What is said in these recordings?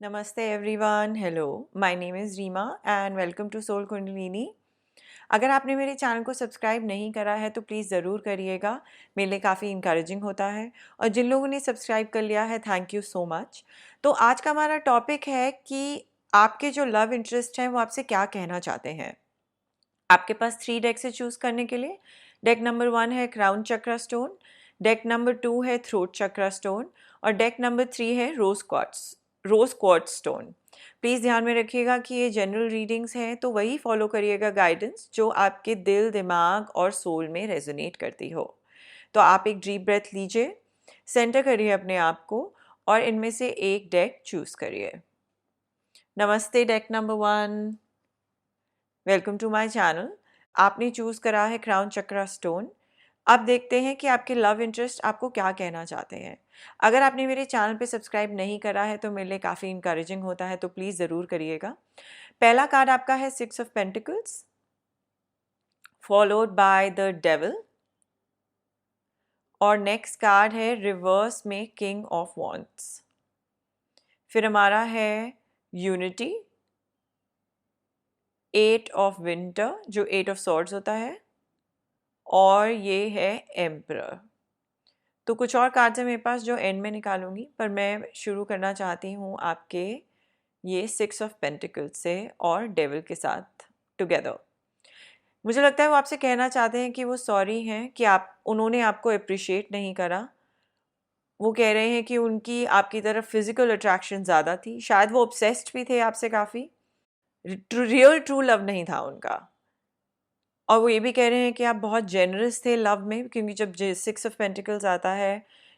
Namaste everyone. Hello. My name is Reema and welcome to Soul Kundalini. अगर आपने मेरे channel को subscribe नहीं करा है तो प्लीज़ ज़रूर करिएगा, मेरे लिए काफ़ी इंकरेजिंग होता है। और जिन लोगों ने सब्सक्राइब कर लिया है, थैंक यू सो मच। तो आज का हमारा टॉपिक है कि आपके जो लव इंटरेस्ट हैं वो आपसे क्या कहना चाहते हैं। आपके पास 3 डेक से चूज़ करने के लिए। डेक नंबर 1 है क्राउन चक्रा स्टोन, डेक नंबर 2 है थ्रोट चक्रा स्टोन और डेक नंबर 3 है रोज़ क्वार्ट्ज स्टोन। प्लीज़ ध्यान में रखिएगा कि ये जनरल रीडिंग्स हैं, तो वही फॉलो करिएगा गाइडेंस जो आपके दिल, दिमाग और सोल में रेजोनेट करती हो। तो आप एक डीप ब्रेथ लीजिए, सेंटर करिए अपने आप को और इनमें से एक डेक चूज़ करिए। नमस्ते deck number 1, welcome to my channel. आपने चूज़ करा है क्राउन चक्रा स्टोन। अब देखते हैं कि आपके लव इंटरेस्ट आपको क्या कहना चाहते हैं। अगर आपने मेरे चैनल पे सब्सक्राइब नहीं करा है तो मेरे लिए काफ़ी इंकरेजिंग होता है, तो प्लीज़ ज़रूर करिएगा। पहला कार्ड आपका है 6 of pentacles, followed by the devil, और नेक्स्ट कार्ड है रिवर्स में किंग ऑफ वॉन्ड्स। फिर हमारा है यूनिटी, 8 ऑफ विंटर जो 8 ऑफ सॉर्ड्स होता है, और ये है एम्परर। तो कुछ और कार्ड्स हैं मेरे पास जो एंड में निकालूंगी, पर मैं शुरू करना चाहती हूँ आपके ये 6 ऑफ पेंटिकल्स से और डेविल के साथ टुगेदर। मुझे लगता है वो आपसे कहना चाहते हैं कि वो सॉरी हैं कि उन्होंने आपको अप्रिशिएट नहीं करा। वो कह रहे हैं कि उनकी आपकी तरफ फिजिकल अट्रैक्शन ज़्यादा थी, शायद वो ऑब्सेस्ड भी थे आपसे काफ़ी। रियल ट्रू लव नहीं था उनका। और वो ये भी कह रहे हैं कि आप बहुत जेनरस थे लव में, क्योंकि जब 6 ऑफ पेंटिकल्स आता है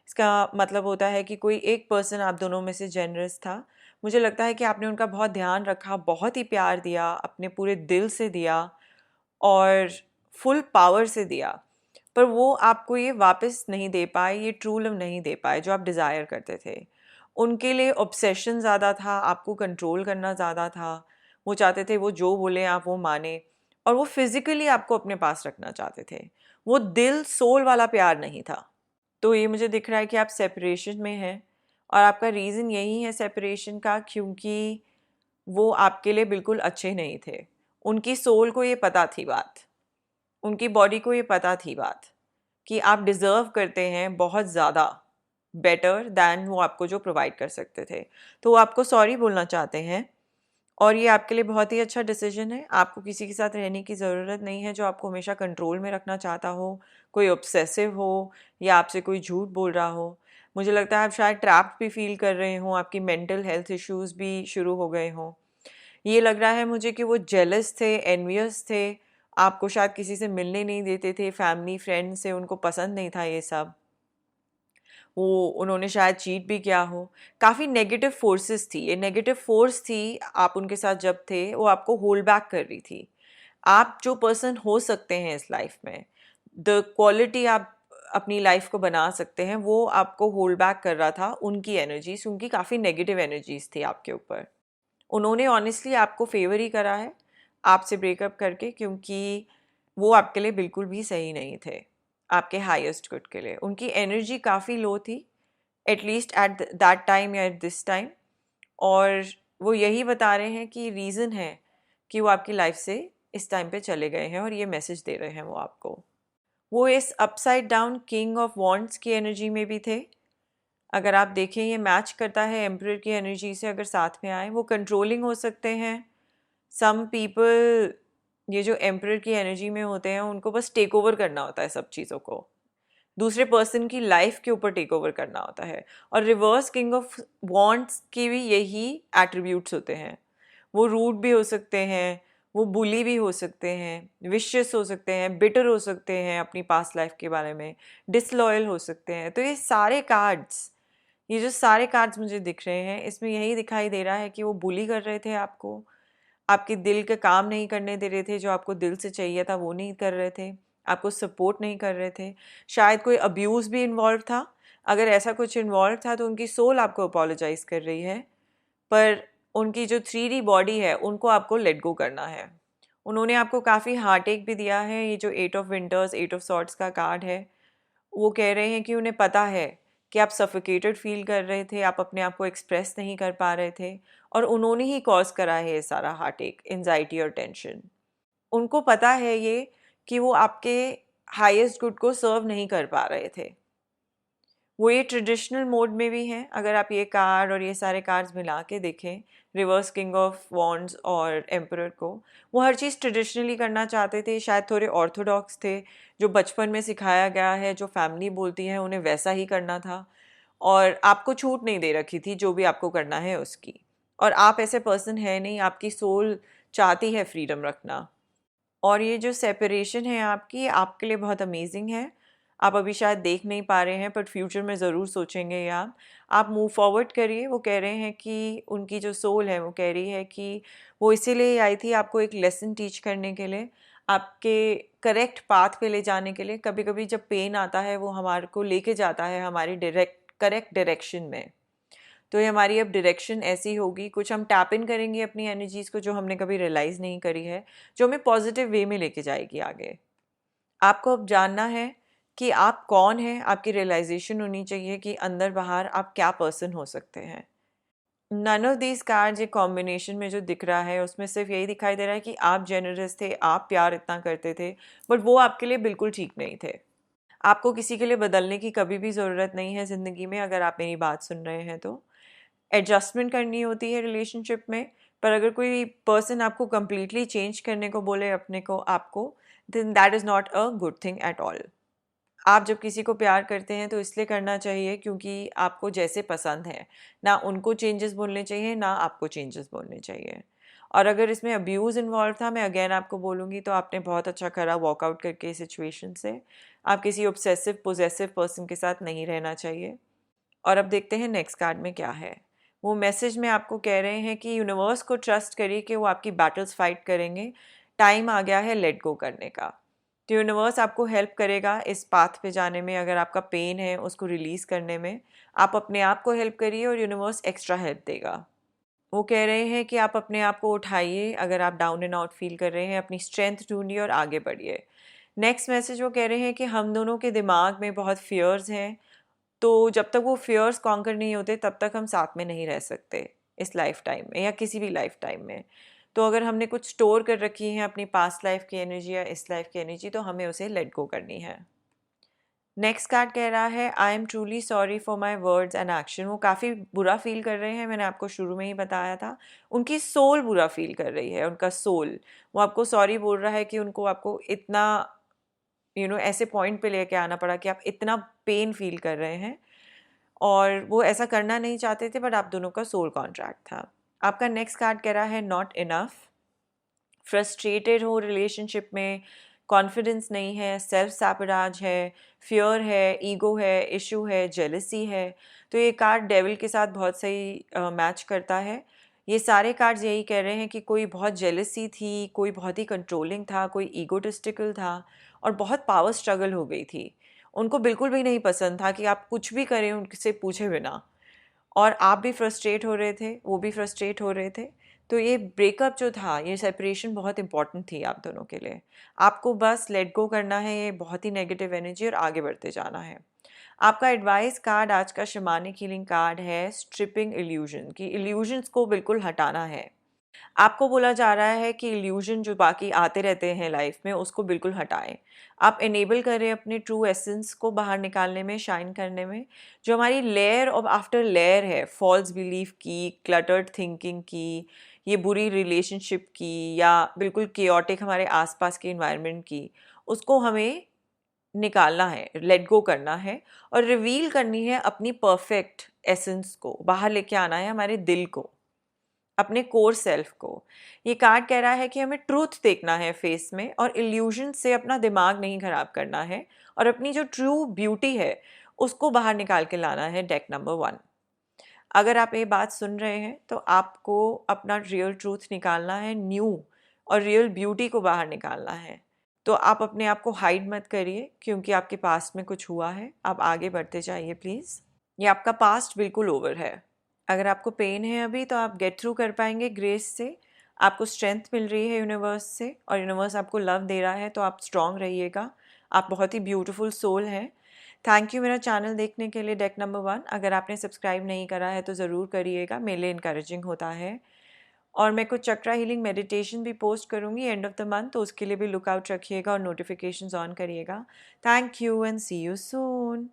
इसका मतलब होता है कि कोई एक पर्सन आप दोनों में से जेनरस था। मुझे लगता है कि आपने उनका बहुत ध्यान रखा, बहुत ही प्यार दिया, अपने पूरे दिल से दिया और फुल पावर से दिया, पर वो आपको ये वापस नहीं दे पाए, ये ट्रू लव नहीं दे पाए जो आप डिज़ायर करते थे। उनके लिए ऑब्सेशन ज़्यादा था, आपको कंट्रोल करना ज़्यादा था। वो चाहते थे वो जो बोले आप वो माने, और वो फिज़िकली आपको अपने पास रखना चाहते थे। वो दिल सोल वाला प्यार नहीं था। तो ये मुझे दिख रहा है कि आप सेपरेशन में हैं, और आपका रीज़न यही है सेपरेशन का, क्योंकि वो आपके लिए बिल्कुल अच्छे नहीं थे। उनकी सोल को ये पता थी बात, उनकी बॉडी को ये पता थी बात कि आप डिज़र्व करते हैं बहुत ज़्यादा बेटर दैन वो आपको जो प्रोवाइड कर सकते थे। तो वो आपको सॉरी बोलना चाहते हैं, और ये आपके लिए बहुत ही अच्छा डिसीजन है। आपको किसी के साथ रहने की ज़रूरत नहीं है जो आपको हमेशा कंट्रोल में रखना चाहता हो, कोई ऑब्सेसिव हो या आपसे कोई झूठ बोल रहा हो। मुझे लगता है आप शायद ट्रैप्ड भी फील कर रहे हों, आपकी मेंटल हेल्थ इश्यूज़ भी शुरू हो गए हों। ये लग रहा है मुझे कि वो जेलस थे, एनवियस थे, आपको शायद किसी से मिलने नहीं देते थे, फैमिली फ्रेंड से उनको पसंद नहीं था ये सब। वो उन्होंने शायद चीट भी किया हो। काफ़ी नेगेटिव फोर्सेस थी, ये नेगेटिव फोर्स थी आप उनके साथ जब थे, वो आपको होल्ड बैक कर रही थी। आप जो पर्सन हो सकते हैं इस लाइफ में, द क्वालिटी आप अपनी लाइफ को बना सकते हैं, वो आपको होल्ड बैक कर रहा था। उनकी एनर्जीज, उनकी काफ़ी नेगेटिव एनर्जीज थी आपके ऊपर। उन्होंने ऑनेस्टली आपको फेवर ही करा है आपसे ब्रेकअप करके, क्योंकि वो आपके लिए बिल्कुल भी सही नहीं थे, आपके हाईएस्ट गुड के लिए। उनकी एनर्जी काफ़ी लो थी, एटलीस्ट एट दैट टाइम या एट दिस टाइम। और वो यही बता रहे हैं कि रीज़न है कि वो आपकी लाइफ से इस टाइम पे चले गए हैं, और ये मैसेज दे रहे हैं वो आपको। वो इस upside down king of wands की एनर्जी में भी थे। अगर आप देखें ये मैच करता है एम्परर की एनर्जी से, अगर साथ में आए। वो कंट्रोलिंग हो सकते हैं। सम पीपल ये जो एम्परर की एनर्जी में होते हैं उनको बस टेक ओवर करना होता है सब चीज़ों को, दूसरे पर्सन की लाइफ के ऊपर टेक ओवर करना होता है। और रिवर्स किंग ऑफ वॉन्ट्स की भी यही एट्रीब्यूट्स होते हैं। वो रूड भी हो सकते हैं, वो बुली भी हो सकते हैं, विशियस हो सकते हैं, बिटर हो सकते हैं अपनी पास्ट लाइफ के बारे में, डिसलॉयल हो सकते हैं। तो ये जो सारे कार्ड्स मुझे दिख रहे हैं, इसमें यही दिखाई दे रहा है कि वो बुली कर रहे थे आपको, आपके दिल के काम नहीं करने दे रहे थे, जो आपको दिल से चाहिए था वो नहीं कर रहे थे, आपको सपोर्ट नहीं कर रहे थे। शायद कोई अब्यूज़ भी इन्वॉल्व था। अगर ऐसा कुछ इन्वॉल्व था तो उनकी सोल आपको अपोलोजाइज़ कर रही है, पर उनकी जो 3D बॉडी है उनको आपको लेट गो करना है। उन्होंने आपको काफ़ी हार्ट एक भी दिया है। ये जो 8 ऑफ विंटर्स 8 ऑफ सॉर्ट्स का कार्ड है, वो कह रहे हैं कि उन्हें पता है कि आप सफोकेटेड फील कर रहे थे, आप अपने आप को एक्सप्रेस नहीं कर पा रहे थे, और उन्होंने ही कॉज करा है ये सारा हार्ट एक, एंजाइटी और टेंशन। उनको पता है ये कि वो आपके हाईएस्ट गुड को सर्व नहीं कर पा रहे थे। वो ये ट्रेडिशनल मोड में भी हैं। अगर आप ये कार्ड और ये सारे कार्ड्स मिला के देखें, रिवर्स किंग ऑफ वॉन्ड्स और एम्परर को, वो हर चीज़ ट्रेडिशनली करना चाहते थे, शायद थोड़े ऑर्थोडॉक्स थे, जो बचपन में सिखाया गया है, जो फैमिली बोलती है उन्हें वैसा ही करना था, और आपको छूट नहीं दे रखी थी जो भी आपको करना है उसकी। और आप ऐसे पर्सन है नहीं, आपकी सोल चाहती है फ्रीडम रखना। और ये जो सेपरेशन है आपकी, आपके लिए बहुत अमेजिंग है। आप अभी शायद देख नहीं पा रहे हैं, बट फ्यूचर में ज़रूर सोचेंगे ये आप मूव फॉरवर्ड करिए। वो कह रहे हैं कि उनकी जो सोल है वो कह रही है कि वो इसीलिए आई थी आपको एक लेसन टीच करने के लिए, आपके करेक्ट पाथ पे ले जाने के लिए। कभी कभी जब पेन आता है वो हमारे को लेके जाता है हमारी करेक्ट डायरेक्शन में। तो ये हमारी अब डायरेक्शन ऐसी होगी, कुछ हम टैप इन करेंगे अपनी एनर्जीज़ को जो हमने कभी रियलाइज़ नहीं करी है, जो हमें पॉजिटिव वे में लेके जाएगी आगे। आपको अब जानना है कि आप कौन हैं, आपकी रियलाइजेशन होनी चाहिए कि अंदर बाहर आप क्या पर्सन हो सकते हैं। नन ऑफ दीज कार्ड्स, ये कॉम्बिनेशन में जो दिख रहा है उसमें सिर्फ यही दिखाई दे रहा है कि आप जेनरस थे, आप प्यार इतना करते थे, बट वो आपके लिए बिल्कुल ठीक नहीं थे। आपको किसी के लिए बदलने की कभी भी ज़रूरत नहीं है ज़िंदगी में, अगर आप मेरी बात सुन रहे हैं तो। एडजस्टमेंट करनी होती है रिलेशनशिप में, पर अगर कोई पर्सन आपको कम्प्लीटली चेंज करने को बोले अपने को, आपको, then that is not a good thing at all. आप जब किसी को प्यार करते हैं तो इसलिए करना चाहिए क्योंकि आपको जैसे पसंद है, ना उनको चेंजेस बोलने चाहिए ना आपको चेंजेस बोलने चाहिए। और अगर इसमें अब्यूज़ इन्वॉल्व था, मैं अगेन आपको बोलूँगी, तो आपने बहुत अच्छा करा वॉकआउट करके इस सिचुएशन से। आप किसी ऑब्सेसिव पोजेसिव पर्सन के साथ नहीं रहना चाहिए। और अब देखते हैं नेक्स्ट कार्ड में क्या है। वो मैसेज में आपको कह रहे हैं कि यूनिवर्स को ट्रस्ट करिए कि वो आपकी बैटल्स फाइट करेंगे। टाइम आ गया है लेट गो करने का। तो यूनिवर्स आपको हेल्प करेगा इस पाथ पे जाने में, अगर आपका पेन है उसको रिलीज़ करने में। आप अपने आप को हेल्प करिए और यूनिवर्स एक्स्ट्रा हेल्प देगा। वो कह रहे हैं कि आप अपने आप को उठाइए, अगर आप डाउन एंड आउट फील कर रहे हैं अपनी स्ट्रेंथ ढूंढिए और आगे बढ़िए। नेक्स्ट मैसेज वो कह रहे हैं कि हम दोनों के दिमाग में बहुत फियर्स हैं, तो जब तक वो फियर्स कॉन्कर नहीं होते तब तक हम साथ में नहीं रह सकते इस लाइफ टाइम में या किसी भी लाइफ टाइम में। तो अगर हमने कुछ स्टोर कर रखी है अपनी पास्ट लाइफ की एनर्जी या इस लाइफ की एनर्जी, तो हमें उसे लेट गो करनी है। नेक्स्ट कार्ड कह रहा है I am truly sorry for my words and action. वो काफ़ी बुरा फील कर रहे हैं, मैंने आपको शुरू में ही बताया था। उनकी सोल बुरा फील कर रही है, उनका सोल। वो आपको सॉरी बोल रहा है कि उनको आपको इतना ऐसे पॉइंट पे लेके आना पड़ा कि आप इतना पेन फील कर रहे हैं, और वो ऐसा करना नहीं चाहते थे, बट आप दोनों का सोल कॉन्ट्रैक्ट था। आपका नेक्स्ट कार्ड कह रहा है नॉट इनफ। फ्रस्ट्रेटेड हो रिलेशनशिप में, कॉन्फिडेंस नहीं है, सेल्फ सैबोटाज है, फियर है, ईगो है, इशू है, जेलसी है। तो ये कार्ड डेविल के साथ बहुत सही मैच करता है। ये सारे कार्ड्स यही कह रहे हैं कि कोई बहुत जेलसी थी, कोई बहुत ही कंट्रोलिंग था, कोई ईगोटिस्टिकल था, और बहुत पावर स्ट्रगल हो गई थी। उनको बिल्कुल भी नहीं पसंद था कि आप कुछ भी करें उनसे पूछे बिना, और आप भी फ्रस्ट्रेट हो रहे थे, वो भी फ्रस्ट्रेट हो रहे थे। तो ये ब्रेकअप जो था, ये सेपरेशन बहुत इंपॉर्टेंट थी आप दोनों के लिए। आपको बस लेट गो करना है ये बहुत ही नेगेटिव एनर्जी और आगे बढ़ते जाना है। आपका एडवाइस कार्ड आज का शमानिक हीलिंग कार्ड है स्ट्रिपिंग इल्यूजन की। इल्यूजन्स को बिल्कुल हटाना है। आपको बोला जा रहा है कि इल्यूजन जो बाकी आते रहते हैं लाइफ में, उसको बिल्कुल हटाएं। आप इनेबल करें अपने ट्रू एसेंस को बाहर निकालने में, शाइन करने में। जो हमारी लेयर ऑफ आफ्टर लेयर है, फॉल्स बिलीफ की, क्लटर्ड थिंकिंग की, ये बुरी रिलेशनशिप की, या बिल्कुल केओटिक हमारे आसपास के इन्वायरमेंट की, उसको हमें निकालना है, लेट गो करना है, और रिवील करनी है अपनी परफेक्ट एसेंस को, बाहर लेके आना है हमारे दिल को, अपने कोर सेल्फ को। ये कार्ड कह रहा है कि हमें ट्रूथ देखना है फेस में, और इल्यूजन से अपना दिमाग नहीं खराब करना है, और अपनी जो ट्रू ब्यूटी है उसको बाहर निकाल के लाना है। Deck number 1। अगर आप ये बात सुन रहे हैं तो आपको अपना रियल ट्रूथ निकालना है, न्यू और रियल ब्यूटी को बाहर निकालना है। तो आप अपने आप को हाइड मत करिए, क्योंकि आपके पास्ट में कुछ हुआ है। आप आगे बढ़ते जाइए प्लीज़। ये आपका पास्ट बिल्कुल ओवर है। अगर आपको पेन है अभी, तो आप गेट थ्रू कर पाएंगे ग्रेस से। आपको स्ट्रेंथ मिल रही है यूनिवर्स से, और यूनिवर्स आपको लव दे रहा है, तो आप स्ट्रॉन्ग रहिएगा। आप बहुत ही ब्यूटीफुल सोल हैं। थैंक यू मेरा चैनल देखने के लिए। डेक नंबर 1 अगर आपने सब्सक्राइब नहीं करा है तो ज़रूर करिएगा, मेरे लिए इनकरेजिंग होता है। और मैं कुछ चक्रा हीलिंग मेडिटेशन भी पोस्ट करूँगी एंड ऑफ द मंथ, तो उसके लिए भी लुक आउट रखिएगा और नोटिफिकेशंस ऑन करिएगा। Thank you and see you soon.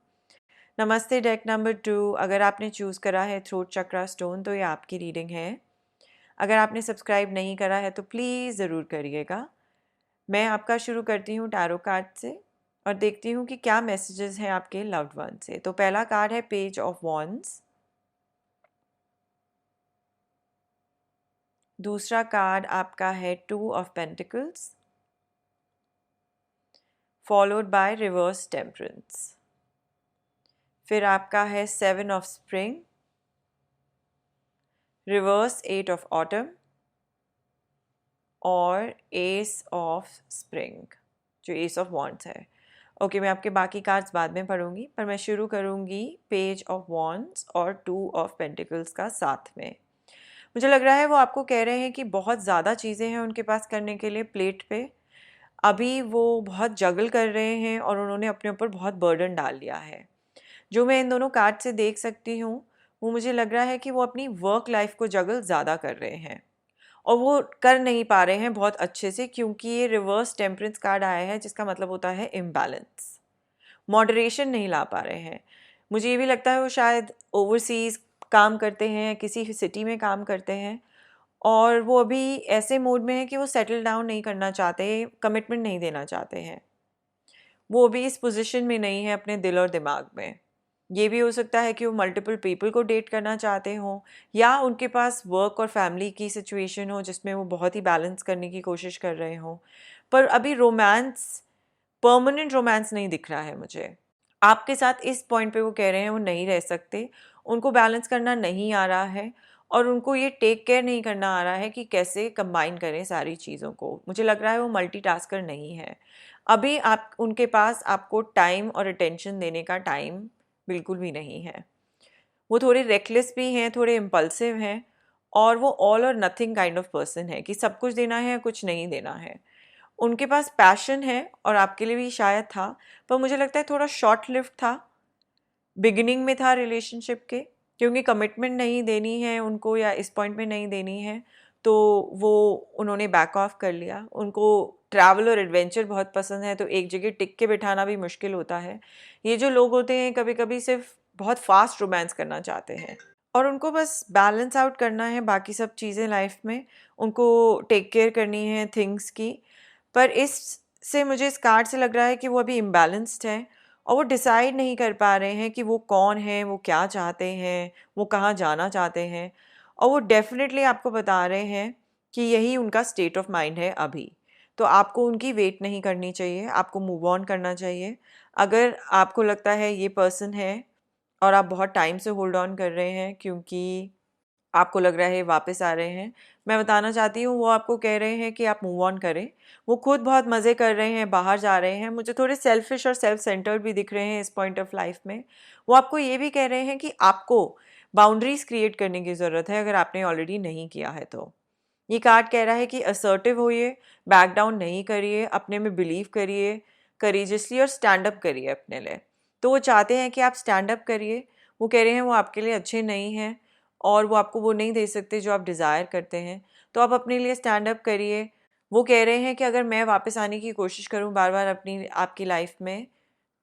नमस्ते डेक नंबर 2, अगर आपने चूज़ करा है थ्रोट चक्रा स्टोन तो ये आपकी रीडिंग है। अगर आपने सब्सक्राइब नहीं करा है तो प्लीज़ ज़रूर करिएगा। मैं आपका शुरू करती हूँ टैरो कार्ड से और देखती हूँ कि क्या मैसेजेस हैं आपके लव्ड वन से। तो पहला कार्ड है पेज ऑफ वॉन्ड्स, दूसरा कार्ड आपका है 2 of pentacles followed by reverse temperance. फिर आपका है 7 of spring, reverse 8 of autumn और एस ऑफ स्प्रिंग जो एस ऑफ वॉन्ड्स है। ओके, मैं आपके बाकी कार्ड्स बाद में पढ़ूंगी, पर मैं शुरू करूंगी पेज ऑफ वॉन्ड्स और 2 ऑफ पेंटिकल्स का साथ में। मुझे लग रहा है वो आपको कह रहे हैं कि बहुत ज़्यादा चीज़ें हैं उनके पास करने के लिए प्लेट पे। अभी वो बहुत जगल कर रहे हैं और उन्होंने अपने ऊपर बहुत बर्डन डाल लिया है। जो मैं इन दोनों कार्ड से देख सकती हूँ वो मुझे लग रहा है कि वो अपनी वर्क लाइफ को जगल ज़्यादा कर रहे हैं और वो कर नहीं पा रहे हैं बहुत अच्छे से, क्योंकि ये रिवर्स टेम्परेंस कार्ड आया है जिसका मतलब होता है इम्बैलेंस। मॉडरेशन नहीं ला पा रहे हैं। मुझे ये भी लगता है वो शायद ओवरसीज़ काम करते हैं, किसी सिटी में काम करते हैं और वो अभी ऐसे मूड में है कि वो सेटल डाउन नहीं करना चाहते, कमिटमेंट नहीं देना चाहते हैं। वो अभी इस पोजीशन में नहीं है अपने दिल और दिमाग में। ये भी हो सकता है कि वो मल्टीपल पीपल को डेट करना चाहते हों या उनके पास वर्क और फैमिली की सिचुएशन हो जिसमें वो बहुत ही बैलेंस करने की कोशिश कर रहे हों। पर अभी रोमांस, परमानेंट रोमांस नहीं दिख रहा है मुझे। आपके साथ इस पॉइंट पे वो कह रहे हैं वो नहीं रह सकते, उनको बैलेंस करना नहीं आ रहा है और उनको ये टेक केयर नहीं करना आ रहा है कि कैसे कंबाइन करें सारी चीज़ों को। मुझे लग रहा है वो मल्टीटास्कर नहीं है। अभी आप उनके पास आपको टाइम और अटेंशन देने का टाइम बिल्कुल भी नहीं है। वो थोड़े रेकलेस भी हैं, थोड़े इम्पल्सिव हैं और वो ऑल और नथिंग काइंड ऑफ पर्सन है कि सब कुछ देना है, कुछ नहीं देना है। उनके पास पैशन है और आपके लिए भी शायद था, पर मुझे लगता है थोड़ा शॉर्ट लिव्ड था, बिगिनिंग में था रिलेशनशिप के, क्योंकि कमिटमेंट नहीं देनी है उनको या इस पॉइंट में नहीं देनी है तो वो उन्होंने बैक ऑफ कर लिया। उनको ट्रैवल और एडवेंचर बहुत पसंद है, तो एक जगह टिक के बिठाना भी मुश्किल होता है। ये जो लोग होते हैं कभी कभी सिर्फ बहुत फास्ट रोमांस करना चाहते हैं और उनको बस बैलेंस आउट करना है बाकी सब चीज़ें लाइफ में, उनको टेक केयर करनी है थिंग्स की। पर इससे मुझे इस कार्ड से लग रहा है कि वो अभी इम्बैलेंस्ड है और वो डिसाइड नहीं कर पा रहे हैं कि वो कौन है, वो क्या चाहते हैं, वो कहाँ जाना चाहते हैं। और वो डेफिनेटली आपको बता रहे हैं कि यही उनका स्टेट ऑफ माइंड है अभी। तो आपको उनकी वेट नहीं करनी चाहिए, आपको मूव ऑन करना चाहिए। अगर आपको लगता है ये पर्सन है और आप बहुत टाइम से होल्ड ऑन कर रहे हैं क्योंकि आपको लग रहा है वापस आ रहे हैं, मैं बताना चाहती हूँ वो आपको कह रहे हैं कि आप मूव ऑन करें। वो खुद बहुत मज़े कर रहे हैं, बाहर जा रहे हैं, मुझे थोड़े सेल्फिश और सेल्फ सेंटर्ड भी दिख रहे हैं इस पॉइंट ऑफ लाइफ में। वो आपको ये भी कह रहे हैं कि आपको बाउंड्रीज क्रिएट करने की ज़रूरत है अगर आपने ऑलरेडी नहीं किया है तो। ये कार्ड कह रहा है कि असर्टिव होइए, बैक डाउन नहीं करिए, अपने में बिलीव करिए करेजियसली और स्टैंड अप करिए अपने लिए। तो वो चाहते हैं कि आप स्टैंड अप करिए। वो कह रहे हैं वो आपके लिए अच्छे नहीं हैं और वो आपको वो नहीं दे सकते जो आप डिज़ायर करते हैं, तो आप अपने लिए स्टैंड अप करिए। वो कह रहे हैं कि अगर मैं वापस आने की कोशिश करूं बार बार अपनी आपकी लाइफ में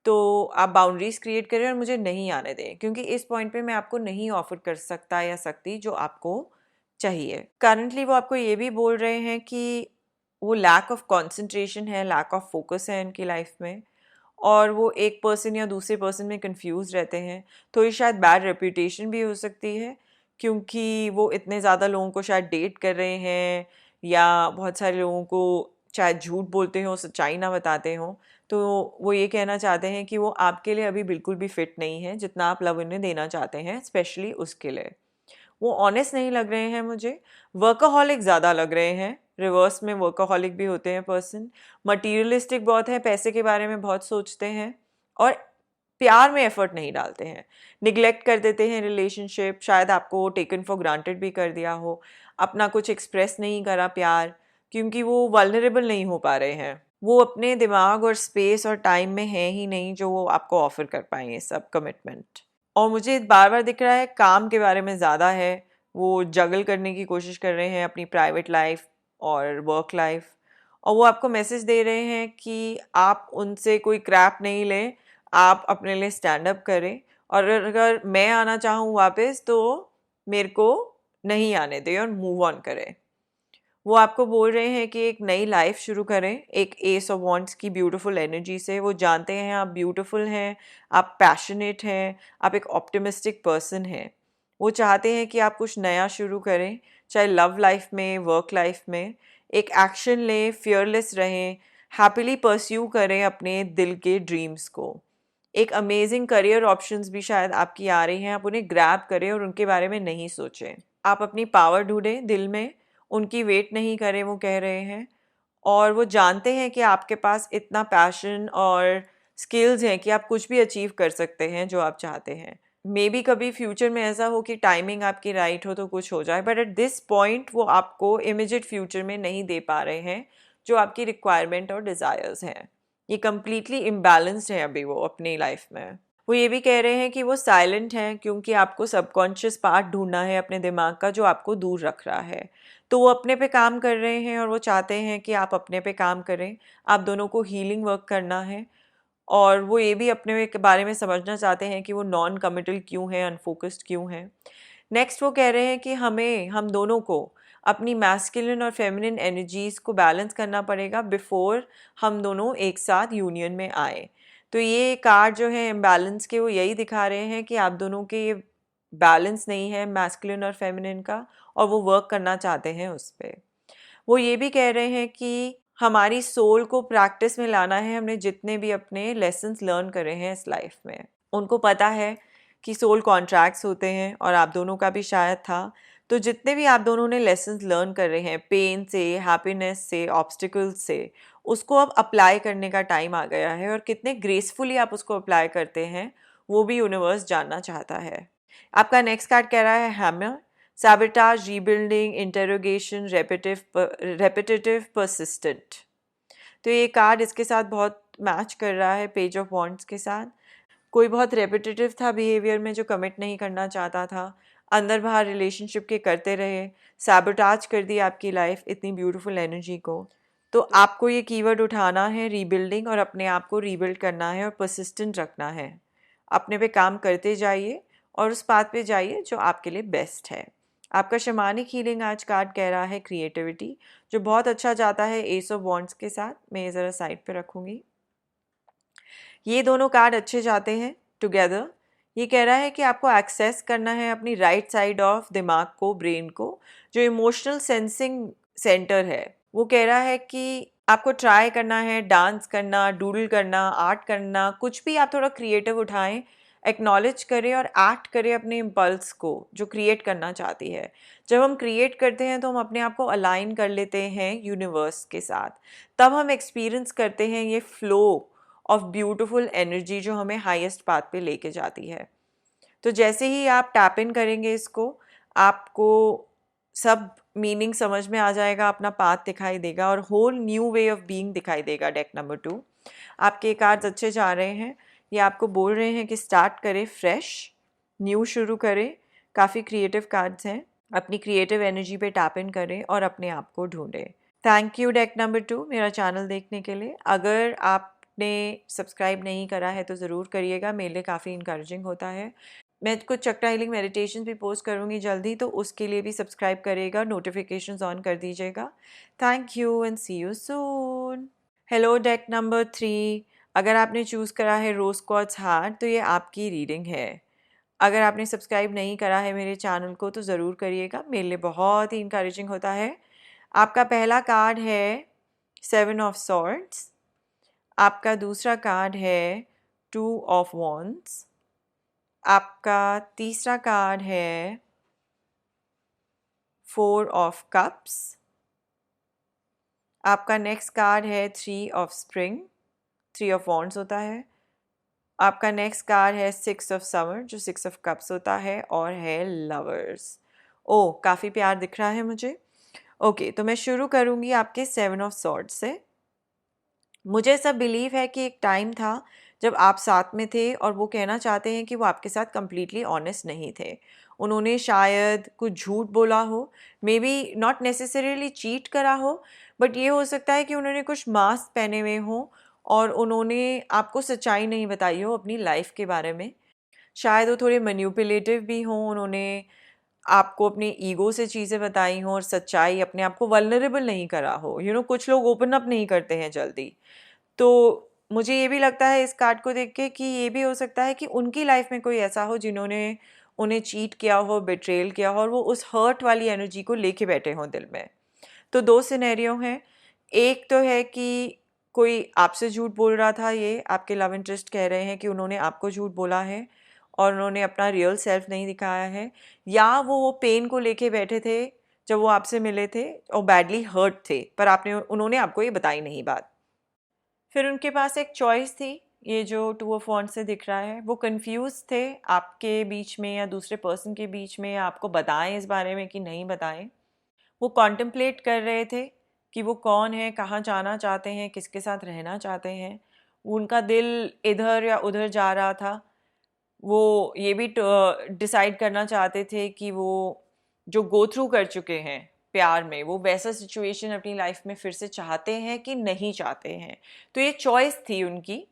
तो आप बाउंड्रीज क्रिएट करें और मुझे नहीं आने दें, क्योंकि इस पॉइंट पे मैं आपको नहीं ऑफर कर सकता या सकती जो आपको चाहिए। करंटली वो आपको ये भी बोल रहे हैं कि वो लैक ऑफ कंसंट्रेशन है, लैक ऑफ फोकस है इनकी लाइफ में और वो एक पर्सन या दूसरे पर्सन में कंफ्यूज रहते हैं। थोड़ी शायद बैड रेपुटेशन भी हो सकती है क्योंकि वो इतने ज़्यादा लोगों को शायद डेट कर रहे हैं या बहुत सारे लोगों को शायद झूठ बोलते हों, सच्चाई ना बताते हों। तो वो ये कहना चाहते हैं कि वो आपके लिए अभी बिल्कुल भी फिट नहीं है जितना आप लव उन्हें देना चाहते हैं, स्पेशली उसके लिए। वो ऑनेस्ट नहीं लग रहे हैं मुझे, वर्कaholic ज़्यादा लग रहे हैं। रिवर्स में वर्कaholic भी होते हैं पर्सन। मटीरियलिस्टिक बहुत है, पैसे के बारे में बहुत सोचते हैं और प्यार में एफर्ट नहीं डालते हैं, निगलेक्ट कर देते हैं रिलेशनशिप। शायद आपको टेकन फॉर ग्रांटेड भी कर दिया हो, अपना कुछ एक्सप्रेस नहीं करा प्यार, क्योंकि वो वल्नरेबल नहीं हो पा रहे हैं। वो अपने दिमाग और स्पेस और टाइम में है ही नहीं जो वो आपको ऑफ़र कर पाएँ ये सब कमिटमेंट। और मुझे बार-बार दिख रहा है काम के बारे में ज़्यादा है, वो जगल करने की कोशिश कर रहे हैं अपनी प्राइवेट लाइफ़ और वर्क लाइफ़, और वो आपको मैसेज दे रहे हैं कि आप उनसे कोई क्रैप नहीं लें, आप अपने लिए स्टैंड अप करें, और अगर मैं आना चाहूँ वापस तो मेरे को नहीं आने दें और मूव ऑन करें। वो आपको बोल रहे हैं कि एक नई लाइफ शुरू करें, एक एस ऑफ वांट्स की ब्यूटीफुल एनर्जी से। वो जानते हैं आप ब्यूटीफुल हैं, आप पैशनेट हैं, आप एक ऑप्टिमिस्टिक पर्सन हैं। वो चाहते हैं कि आप कुछ नया शुरू करें, चाहे लव लाइफ में, वर्क लाइफ में। एक एक्शन लें, फियरलेस रहें, हैप्पीली परस्यू करें अपने दिल के ड्रीम्स को। एक अमेजिंग करियर ऑप्शंस भी शायद आपकी आ रही हैं, आप उन्हें ग्रैब करें और उनके बारे में नहीं सोचें। आप अपनी पावर ढूंढें दिल में, उनकी वेट नहीं करें, वो कह रहे हैं। और वो जानते हैं कि आपके पास इतना पैशन और स्किल्स हैं कि आप कुछ भी अचीव कर सकते हैं जो आप चाहते हैं। मे बी कभी फ्यूचर में ऐसा हो कि टाइमिंग आपकी राइट हो तो कुछ हो जाए, बट एट दिस पॉइंट वो आपको इमीडिएट फ्यूचर में नहीं दे पा रहे हैं जो आपकी रिक्वायरमेंट और डिज़ायर्स हैं। ये कम्प्लीटली इम्बैलेंस्ड है अभी वो अपनी लाइफ में। वो ये भी कह रहे हैं कि वो साइलेंट हैं क्योंकि आपको सबकॉन्शियस पार्ट ढूंढना है अपने दिमाग का जो आपको दूर रख रहा है। तो वो अपने पे काम कर रहे हैं और वो चाहते हैं कि आप अपने पे काम करें। आप दोनों को हीलिंग वर्क करना है, और वो ये भी अपने के बारे में समझना चाहते हैं कि वो नॉन कमिटल क्यों हैं, अनफोकस्ड क्यों हैं। नेक्स्ट वो कह रहे हैं कि हम दोनों को अपनी मैस्कुलिन और फेमिनिन एनर्जीज़ को बैलेंस करना पड़ेगा बिफोर हम दोनों एक साथ यूनियन में आए। तो ये कार्ड जो है इम्बैलेंस के, वो यही दिखा रहे हैं कि आप दोनों के ये बैलेंस नहीं है मैस्कुलिन और फेमिनिन का, और वो वर्क करना चाहते हैं उस पर। वो ये भी कह रहे हैं कि हमारी सोल को प्रैक्टिस में लाना है, हमने जितने भी अपने लेसन्स लर्न करे हैं इस लाइफ में। उनको पता है कि सोल कॉन्ट्रैक्ट्स होते हैं, और आप दोनों का भी शायद था। तो जितने भी आप दोनों ने लेसन्स लर्न कर रहे हैं, पेन से, हैप्पीनेस से, ऑब्स्टिकल्स से, उसको अब अप्लाई करने का टाइम आ गया है, और कितने ग्रेसफुली आप उसको अप्लाई करते हैं वो भी यूनिवर्स जानना चाहता है। आपका नेक्स्ट कार्ड कह रहा है hammer, sabotage, rebuilding, interrogation, repetitive, persistent। तो ये कार्ड इसके साथ बहुत मैच कर रहा है, पेज ऑफ वॉन्ड्स के साथ। कोई बहुत रेपिटेटिव था बिहेवियर में जो कमिट नहीं करना चाहता था, अंदर बाहर रिलेशनशिप के करते रहे, सैबोटाज कर दी आपकी लाइफ इतनी ब्यूटीफुल एनर्जी को। तो आपको ये कीवर्ड उठाना है, रीबिल्डिंग, और अपने आप को रीबिल्ड करना है और परसिस्टेंट रखना है। अपने पे काम करते जाइए और उस बात पे जाइए जो आपके लिए बेस्ट है। आपका शमानिक हीलिंग आज कार्ड कह रहा है क्रिएटिविटी, जो बहुत अच्छा जाता है एस ऑफ वॉन्ड्स के साथ। मैं ये ज़रा साइड पे रखूँगी। ये दोनों कार्ड अच्छे जाते हैं टुगेदर। ये कह रहा है कि आपको एक्सेस करना है अपनी राइट साइड ऑफ दिमाग को, ब्रेन को, जो इमोशनल सेंसिंग सेंटर है। वो कह रहा है कि आपको ट्राई करना है डांस करना, डूडल करना, आर्ट करना, कुछ भी आप थोड़ा क्रिएटिव उठाएं, एक्नॉलेज करें और एक्ट करें अपने इम्पल्स को जो क्रिएट करना चाहती है। जब हम क्रिएट करते हैं तो हम अपने आप को अलाइन कर लेते हैं यूनिवर्स के साथ, तब हम एक्सपीरियंस करते हैं ये फ्लो ऑफ ब्यूटीफुल एनर्जी जो हमें हाईएस्ट पाथ पे लेके जाती है। तो जैसे ही आप टैप इन करेंगे इसको, आपको सब मीनिंग समझ में आ जाएगा, अपना पाथ दिखाई देगा और whole new way of being दिखाई देगा। डेक नंबर 2, आपके कार्ड्स अच्छे जा रहे हैं। ये आपको बोल रहे हैं कि स्टार्ट करें फ्रेश, न्यू शुरू करें। काफ़ी क्रिएटिव कार्ड्स हैं। अपनी क्रिएटिव एनर्जी पे टैप इन करें और अपने आप को ढूंढें। थैंक यू डेक नंबर 2 मेरा चैनल देखने के लिए। अगर आपने सब्सक्राइब नहीं करा है तो ज़रूर करिएगा, मेरे लिए काफ़ी इंकरेजिंग होता है। मैं कुछ चक्रा हीलिंग मेडिटेशन भी पोस्ट करूँगी जल्दी, तो उसके लिए भी सब्सक्राइब करिएगा, नोटिफिकेशंस ऑन कर दीजिएगा। Thank you and see you soon. Hello deck number 3, अगर आपने चूज़ करा है रोज़ क्वार्ट्ज हार्ट तो ये आपकी रीडिंग है। अगर आपने सब्सक्राइब नहीं करा है मेरे चैनल को तो ज़रूर करिएगा, मेरे लिए बहुत ही इंकरेजिंग होता है। आपका पहला कार्ड है 7 ऑफ सॉर्ड्स, आपका दूसरा कार्ड है 2 ऑफ वॉन्ड्स, आपका तीसरा कार्ड है 4 ऑफ कप्स, आपका नेक्स्ट कार्ड है 3 ऑफ स्प्रिंग, 3 ऑफ वॉन्ड्स होता है। आपका नेक्स्ट कार्ड है 6 ऑफ समर जो 6 ऑफ कप्स होता है, और है लवर्स। ओ, काफ़ी प्यार दिख रहा है मुझे। ओके, तो मैं शुरू करूँगी आपके 7 ऑफ सॉर्ड्स से। मुझे ऐसा बिलीव है कि एक टाइम था जब आप साथ में थे और वो कहना चाहते हैं कि वो आपके साथ कंप्लीटली ऑनेस्ट नहीं थे। उन्होंने शायद कुछ झूठ बोला हो, may be not necessarily cheat करा हो, बट ये हो सकता है कि उन्होंने कुछ मास्क पहने हुए हों और उन्होंने आपको सच्चाई नहीं बताई हो अपनी लाइफ के बारे में। शायद वो थोड़े मैनिपुलेटिव भी हों, उन्होंने आपको अपने ईगो से चीज़ें बताई हों और सच्चाई, अपने आप को वल्नरेबल नहीं करा हो। कुछ लोग ओपन अप नहीं करते हैं जल्दी। तो मुझे ये भी लगता है इस कार्ड को देख के कि ये भी हो सकता है कि उनकी लाइफ में कोई ऐसा हो जिन्होंने उन्हें चीट किया हो, बिट्रेल किया हो और वो उस हर्ट वाली एनर्जी को लेके बैठे हों दिल में। तो 2 सिनेरियो हैं। एक तो है कि कोई आपसे झूठ बोल रहा था, ये आपके लव इंटरेस्ट कह रहे हैं कि उन्होंने आपको झूठ बोला है और उन्होंने अपना रियल सेल्फ नहीं दिखाया है, या वो पेन को लेके बैठे थे जब वो आपसे मिले थे और बैडली हर्ट थे, पर उन्होंने आपको ये बताई नहीं बात। फिर उनके पास एक चॉइस थी, ये जो 2 ऑफ वॉन्ड्स से दिख रहा है, वो कंफ्यूज थे आपके बीच में या दूसरे पर्सन के बीच में, या आपको बताएं इस बारे में कि नहीं बताएं। वो कॉन्टम्पलेट कर रहे थे कि वो कौन है, कहाँ जाना चाहते हैं, किसके साथ रहना चाहते हैं। उनका दिल इधर या उधर जा रहा था। वो ये भी डिसाइड करना चाहते थे कि वो जो गो थ्रू कर चुके हैं प्यार में, वो वैसा सिचुएशन अपनी लाइफ में फिर से चाहते हैं कि नहीं चाहते हैं। तो ये चॉइस थी उनकी,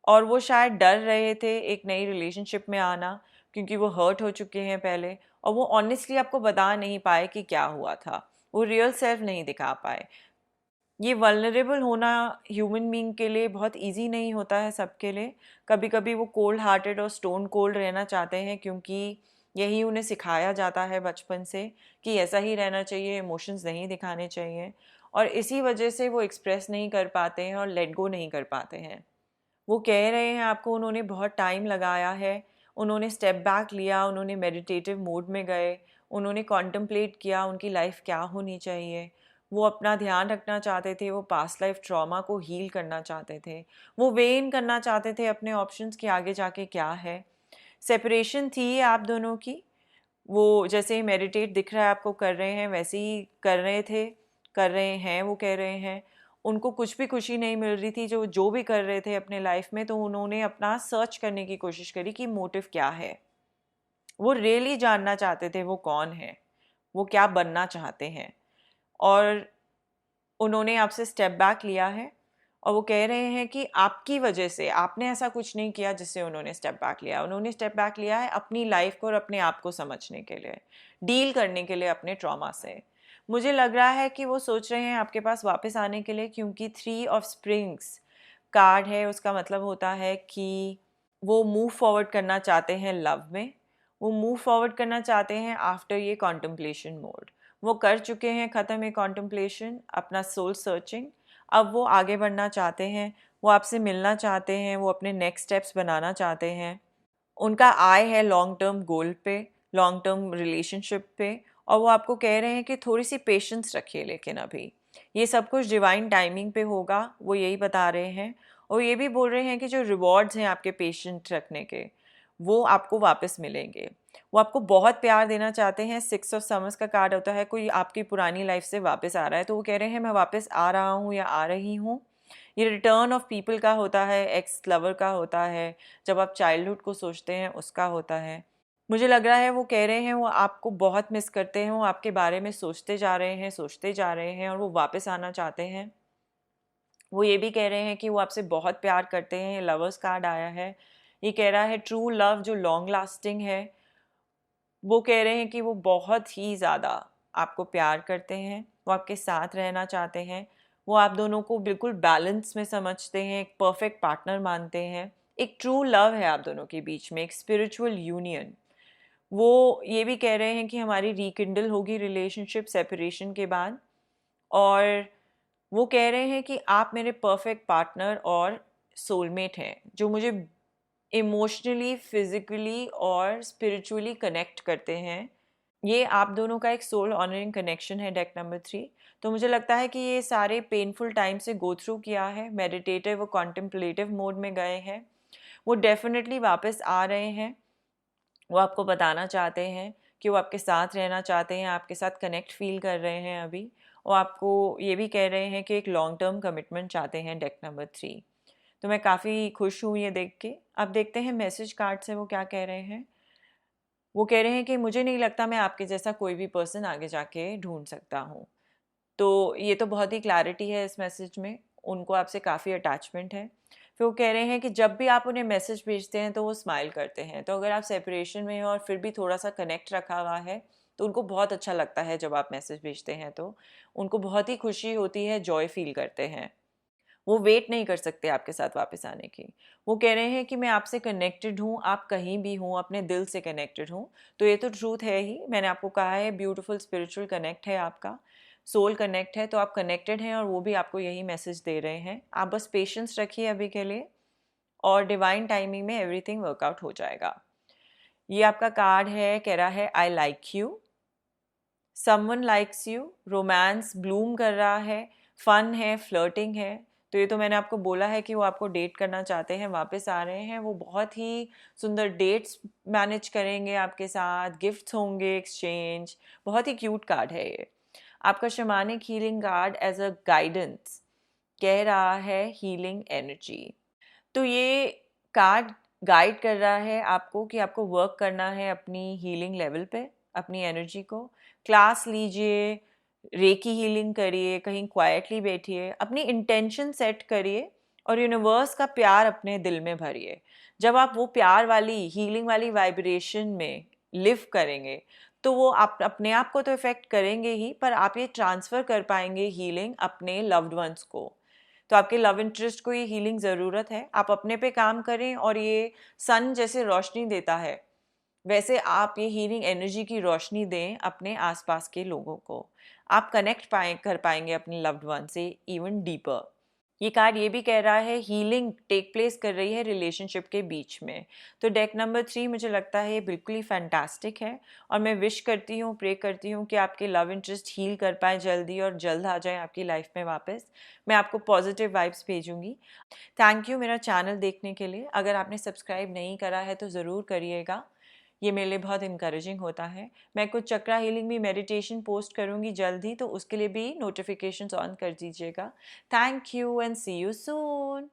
और वो शायद डर रहे थे एक नई रिलेशनशिप में आना, क्योंकि वो हर्ट हो चुके हैं पहले, और वो ऑनेस्टली आपको बता नहीं पाए कि क्या हुआ था। वो रियल सेल्फ नहीं दिखा पाए। ये वल्नरेबल होना ह्यूमन बीइंग के लिए बहुत इजी नहीं होता है सबके लिए। कभी कभी वो कोल्ड हार्टेड और स्टोन कोल्ड रहना चाहते हैं, क्योंकि यही उन्हें सिखाया जाता है बचपन से कि ऐसा ही रहना चाहिए, इमोशंस नहीं दिखाने चाहिए, और इसी वजह से वो एक्सप्रेस नहीं कर पाते हैं और लेट गो नहीं कर पाते हैं। वो कह रहे हैं आपको उन्होंने बहुत टाइम लगाया है, उन्होंने स्टेप बैक लिया, उन्होंने मेडिटेटिव मोड में गए, उन्होंने कॉन्टम्पलेट किया उनकी लाइफ क्या होनी चाहिए। वो अपना ध्यान रखना चाहते थे, वो पास्ट लाइफ ट्रॉमा को हील करना चाहते थे, वो वेन करना चाहते थे अपने ऑप्शंस कि आगे जाके क्या है। सेपरेशन थी आप दोनों की। वो जैसे ही मेडिटेट दिख रहा है आपको कर रहे हैं, वैसे ही कर रहे थे, कर रहे हैं। वो कह रहे हैं उनको कुछ भी खुशी नहीं मिल रही थी जो जो भी कर रहे थे अपने लाइफ में, तो उन्होंने अपना सर्च करने की कोशिश करी कि मोटिव क्या है। वो रियली जानना चाहते थे वो कौन है, वो क्या बनना चाहते हैं, और उन्होंने आपसे स्टेप बैक लिया है। और वो कह रहे हैं कि आपकी वजह से, आपने ऐसा कुछ नहीं किया जिससे उन्होंने स्टेप बैक लिया। उन्होंने स्टेप बैक लिया है अपनी लाइफ को और अपने आप को समझने के लिए, डील करने के लिए अपने ट्रॉमा से। मुझे लग रहा है कि वो सोच रहे हैं आपके पास वापस आने के लिए, क्योंकि 3 ऑफ स्प्रिंग्स कार्ड है। उसका मतलब होता है कि वो मूव फॉरवर्ड करना चाहते हैं लव में, वो मूव फॉरवर्ड करना चाहते हैं आफ्टर ये कॉन्टम्पलेशन मोड। वो कर चुके हैं ख़त्म ये कॉन्टम्पलेशन, अपना सोल सर्चिंग। अब वो आगे बढ़ना चाहते हैं, वो आपसे मिलना चाहते हैं, वो अपने नेक्स्ट स्टेप्स बनाना चाहते हैं। उनका आई है लॉन्ग टर्म गोल पे, लॉन्ग टर्म रिलेशनशिप पे, और वो आपको कह रहे हैं कि थोड़ी सी पेशेंस रखिए, लेकिन अभी ये सब कुछ डिवाइन टाइमिंग पे होगा, वो यही बता रहे हैं। और ये भी बोल रहे हैं कि जो रिवॉर्ड्स हैं आपके पेशेंट रखने के, वो आपको वापस मिलेंगे। वो आपको बहुत प्यार देना चाहते हैं। 6 ऑफ समर्स का कार्ड होता है कोई आपकी पुरानी लाइफ से वापस आ रहा है, तो वो कह रहे हैं मैं वापस आ रहा हूँ या आ रही हूँ। ये रिटर्न ऑफ पीपल का होता है, एक्स लवर का होता है, जब आप चाइल्डहुड को सोचते हैं उसका होता है। मुझे लग रहा है वो कह रहे हैं वो आपको बहुत मिस करते हैं, वो आपके बारे में सोचते जा रहे हैं, सोचते जा रहे हैं, और वो वापस आना चाहते हैं। वो ये भी कह रहे हैं कि वो आपसे बहुत प्यार करते हैं। ये लवर्स कार्ड आया है, ये कह रहा है ट्रू लव जो लॉन्ग लास्टिंग है। वो कह रहे हैं कि वो बहुत ही ज़्यादा आपको प्यार करते हैं, वो आपके साथ रहना चाहते हैं, वो आप दोनों को बिल्कुल बैलेंस में समझते हैं, एक परफेक्ट पार्टनर मानते हैं। एक ट्रू लव है आप दोनों के बीच में, एक स्पिरिचुअल यूनियन। वो ये भी कह रहे हैं कि हमारी रिकिंडल होगी रिलेशनशिप सेपरेशन के बाद, और वो कह रहे हैं कि आप मेरे परफेक्ट पार्टनर और सोलमेट हैं, जो मुझे इमोशनली, फिजिकली और स्पिरिचुअली कनेक्ट करते हैं। ये आप दोनों का एक सोल ऑनरिंग कनेक्शन है, डेक नंबर 3। तो मुझे लगता है कि ये सारे पेनफुल टाइम से गो थ्रू किया है, मेडिटेटिव और कॉन्टेम्पलेटिव मोड में गए हैं। वो डेफिनेटली वापस आ रहे हैं। वो आपको बताना चाहते हैं कि वो आपके साथ रहना चाहते हैं, आपके साथ कनेक्ट फील कर रहे हैं अभी, और आपको ये भी कह रहे हैं कि एक लॉन्ग टर्म कमिटमेंट चाहते हैं डेक नंबर 3। तो मैं काफ़ी खुश हूँ ये देख के। अब देखते हैं मैसेज कार्ड से वो क्या कह रहे हैं। वो कह रहे हैं कि मुझे नहीं लगता मैं आपके जैसा कोई भी पर्सन आगे जाके ढूंढ सकता हूँ। तो ये तो बहुत ही क्लैरिटी है इस मैसेज में, उनको आपसे काफ़ी अटैचमेंट है। फिर वो कह रहे हैं कि जब भी आप उन्हें मैसेज भेजते हैं तो वो स्माइल करते हैं। तो अगर आप सेपरेशन में हो और फिर भी थोड़ा सा कनेक्ट रखा हुआ है तो उनको बहुत अच्छा लगता है जब आप मैसेज भेजते हैं, तो उनको बहुत ही खुशी होती है, जॉय फील करते हैं। वो वेट नहीं कर सकते आपके साथ वापस आने की। वो कह रहे हैं कि मैं आपसे कनेक्टेड हूँ, आप कहीं भी हूँ, अपने दिल से कनेक्टेड हूँ। तो ये तो ट्रूथ है ही, मैंने आपको कहा है ब्यूटीफुल स्पिरिचुअल कनेक्ट है आपका, सोल कनेक्ट है, तो आप कनेक्टेड हैं और वो भी आपको यही मैसेज दे रहे हैं। आप बस पेशेंस रखिए अभी के लिए और डिवाइन टाइमिंग में एवरीथिंग वर्कआउट हो जाएगा। ये आपका कार्ड है, कह रहा है I like you, someone likes you, romance Bloom कर रहा है, फन है, फ्लर्टिंग है। तो ये तो मैंने आपको बोला है कि वो आपको डेट करना चाहते हैं, वापस आ रहे हैं। वो बहुत ही सुंदर डेट्स मैनेज करेंगे आपके साथ, गिफ्ट्स होंगे एक्सचेंज। बहुत ही क्यूट कार्ड है ये। आपका shamanic healing card as a guidance कह रहा है हीलिंग एनर्जी। तो ये कार्ड गाइड कर रहा है आपको कि आपको वर्क करना है अपनी हीलिंग लेवल पे, अपनी एनर्जी को। क्लास लीजिए, रेकी हीलिंग करिए, कहीं क्वाइटली बैठिए, अपनी इंटेंशन सेट करिए और यूनिवर्स का प्यार अपने दिल में भरिए। जब आप वो प्यार वाली हीलिंग वाली वाइब्रेशन में लिव करेंगे तो वो आप अपने आप को तो इफ़ेक्ट करेंगे ही, पर आप ये ट्रांसफ़र कर पाएंगे हीलिंग अपने लव्ड वंस को। तो आपके लव इंटरेस्ट को ये हीलिंग ज़रूरत है। आप अपने पे काम करें और ये सन जैसे रोशनी देता है वैसे आप ये हीलिंग एनर्जी की रोशनी दें अपने आसपास के लोगों को। आप कनेक्ट कर पाएंगे अपने लव्ड वन से इवन डीपर। ये कार्ड ये भी कह रहा है हीलिंग टेक प्लेस कर रही है रिलेशनशिप के बीच में। तो डेक नंबर 3 मुझे लगता है ये बिल्कुल ही फैंटास्टिक है और मैं विश करती हूँ, प्रे करती हूँ कि आपके लव इंटरेस्ट हील कर पाए जल्दी और जल्द आ जाए आपकी लाइफ में वापस। मैं आपको पॉजिटिव वाइब्स भेजूंगी। थैंक यू मेरा चैनल देखने के लिए। अगर आपने सब्सक्राइब नहीं करा है तो ज़रूर करिएगा, ये मेरे लिए बहुत इनकरेजिंग होता है। मैं कुछ चक्रा हीलिंग भी मेडिटेशन पोस्ट करूँगी जल्द ही, तो उसके लिए भी नोटिफिकेशंस ऑन कर दीजिएगा। Thank you and see you soon.